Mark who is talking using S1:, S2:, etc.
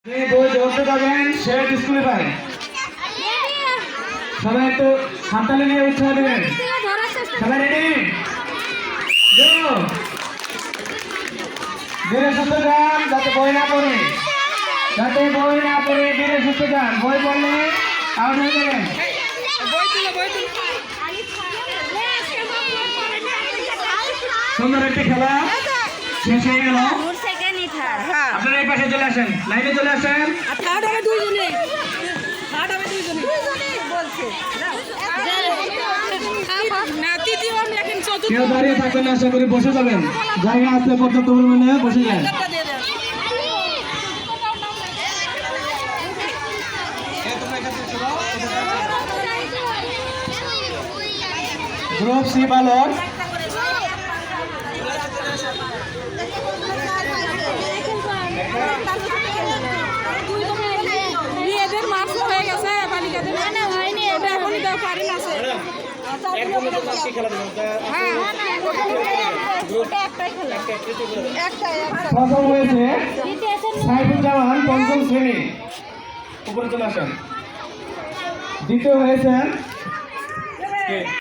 S1: বই ধরতে যাবেন সে স্কুলে পায়। সবাই একটু হাততালি নিয়ে উৎসাহ দেবেন। সবাই রেডি? ধীরে সুস্থ যান, যাতে বই না পড়ে, ধীরে সুস্থ যান। বই পড়লে আউট হয়ে যাবেন। সুন্দর একটি খেলা শেষ হয়ে গেল। আপনারা এই পাশে চলে আসেন, লাইনে চলে আসেন। কেউ দাঁড়িয়ে থাকবেন না, আশা করি বসে যাবেন। জায়গা আসতে পর্যন্ত বসে যান। গ্রুপ সি বালক প্রথম হয়েছে সাইফুজ্জামান, পঞ্চম শ্রেণী, উপরে চলে আসেন। দ্বিতীয় হয়েছেন